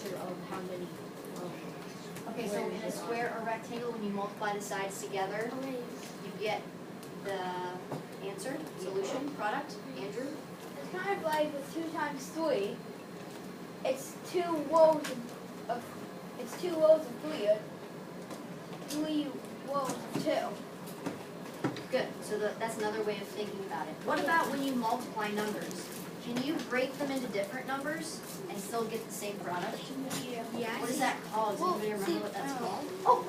answer of how many. Okay, so in a square or rectangle, when you multiply the sides together, you get the answer, solution, product. Andrew? It's kind of like with 2 times 3. It's 2 rows of 3 or 3 rows of 2. Good, so that's another way of thinking about it. What about when you multiply numbers? Can you break them into different numbers and still get the same product? Yeah. What is that called? Does anybody remember what that's called? Oh,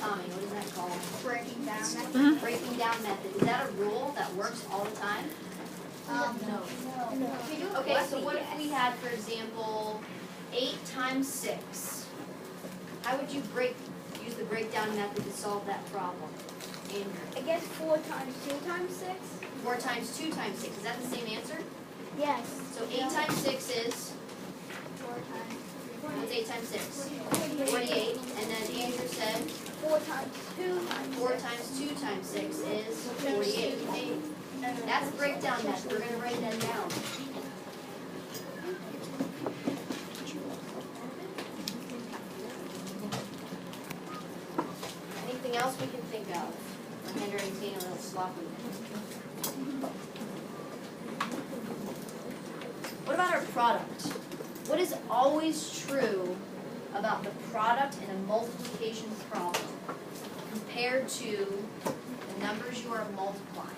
Tommy, what is that called? breaking down. Breaking down method. Is that a rule that works all the time? No. Okay, so what if we had, for example, 8 times 6? How would you use the breakdown method to solve that problem? Andrew? I guess 4 times 2 times 6? 4 times 2 times 6. Is that the same answer? Yes. So 8 times 6 is, 4 times. what's 8 times 6? 48. And then Andrew said 4 times 2 times 4 times 2 times 6 is 48. That's the breakdown method. We're going to write that down. Anything else we can think of? My handwriting's getting a little sloppy. What about our product? What is always true about the product in a multiplication problem compared to the numbers you are multiplying?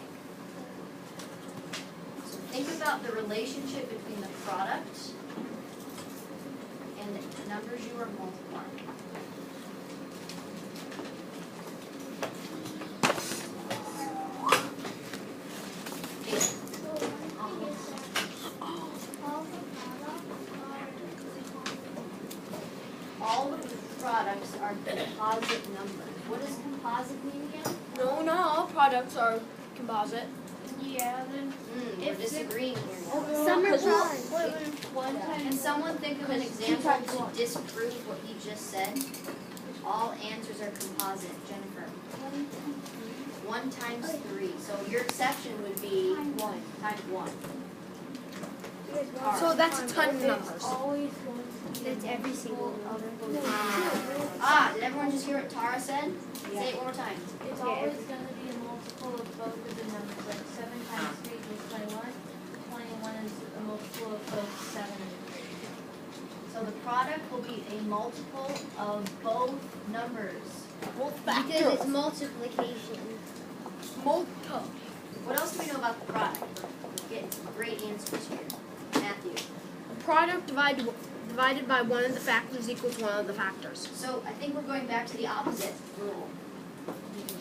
So think about the relationship between the product and the numbers you are multiplying. All of the products are composite numbers. What does composite mean again? No, not all products are composite. Yeah, then We're disagreeing here. some are Can someone think of an example to disprove what he just said? All answers are composite. Jennifer? 1 times 3. So your exception would be 1 times 1. So that's a ton of numbers. Always one. That's every single other. Did everyone just hear what Tara said? Say it one more time. It's always going to be a multiple of both of the numbers, like 7 times 3 equals 21. 21 is a multiple of both 7 and 3. So the product will be a multiple of both numbers. Because it's multiplication. What else do we know about the product? We're getting some great answers here. Matthew. Product divided by one of the factors equals one of the factors. So I think we're going back to the opposite rule.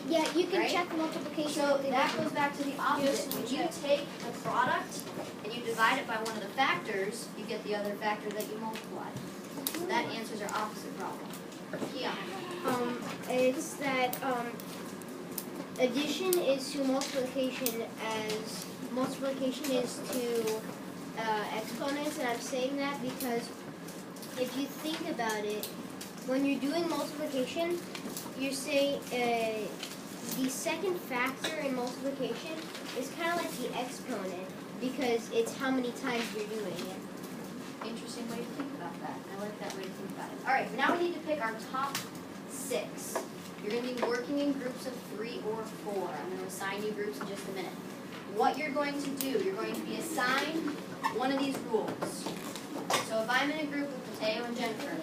Yeah, you can Right? check multiplication. So that goes back to the opposite. When you take the product and you divide it by one of the factors, you get the other factor that you multiply. That answers our opposite problem. Yeah. It's that addition is to multiplication as multiplication is to exponents, and I'm saying that because if you think about it, when you're doing multiplication, you're saying the second factor in multiplication is kind of like the exponent because it's how many times you're doing it. Interesting way to think about that. I like that way to think about it. All right, now we need to pick our top 6. You're going to be working in groups of 3 or 4. I'm going to assign you groups in just a minute. What you're going to do, you're going to be assigned one of these rules. So if I'm in a group with Mateo and Jennifer,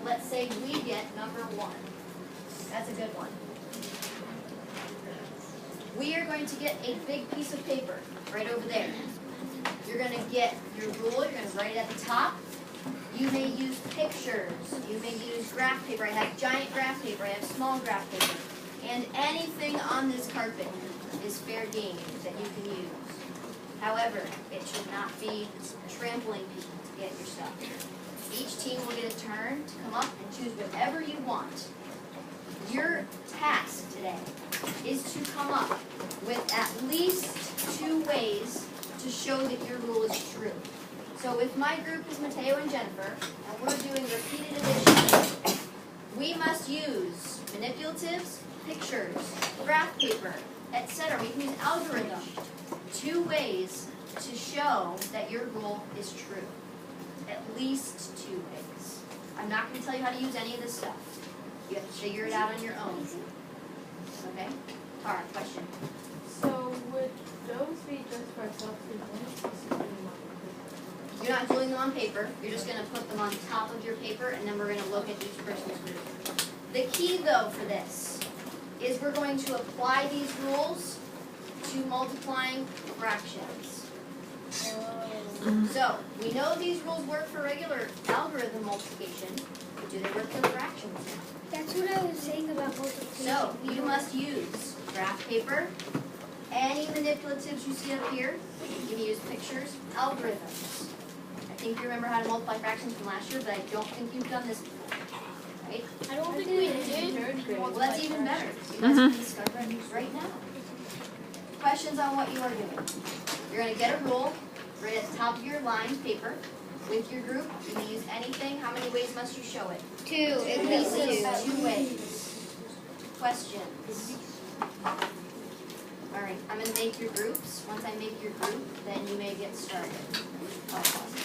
let's say we get number 1. That's a good one. We are going to get a big piece of paper right over there. You're going to get your rule, you're going to write it at the top. You may use pictures, you may use graph paper. I have giant graph paper, I have small graph paper. And anything on this carpet is fair game that you can use. However, it should not be trampling people to get your stuff. Each team will get a turn to come up and choose whatever you want. Your task today is to come up with at least 2 ways to show that your rule is true. So if my group is Mateo and Jennifer, and we're doing repeated addition, we must use manipulatives, pictures, graph paper, etc. We can use algorithm. 2 ways to show that your rule is true. At least 2 ways. I'm not gonna tell you how to use any of this stuff. You have to figure it out on your own. Okay? Tara, question. So would those be just for self-student? You're not doing them on paper, you're just gonna put them on top of your paper, and then we're gonna look at each person's group. The key though for this is we're going to apply these rules to multiplying fractions. So, we know these rules work for regular algorithm multiplication, but do they work for fractions now? That's what I was saying about multiplication. So, you must use graph paper, any manipulatives you see up here, you can use pictures, algorithms. I think you remember how to multiply fractions from last year, but I don't think you've done this before, right? I don't think we did. Well, that's even better. You guys can discover it right now. Questions on what you are doing. You're going to get a rule right at the top of your line paper with your group. You can use anything. How many ways must you show it? 2, at least 2. 2 ways. Questions? All right, I'm going to make your groups. Once I make your group, then you may get started. I'll pause.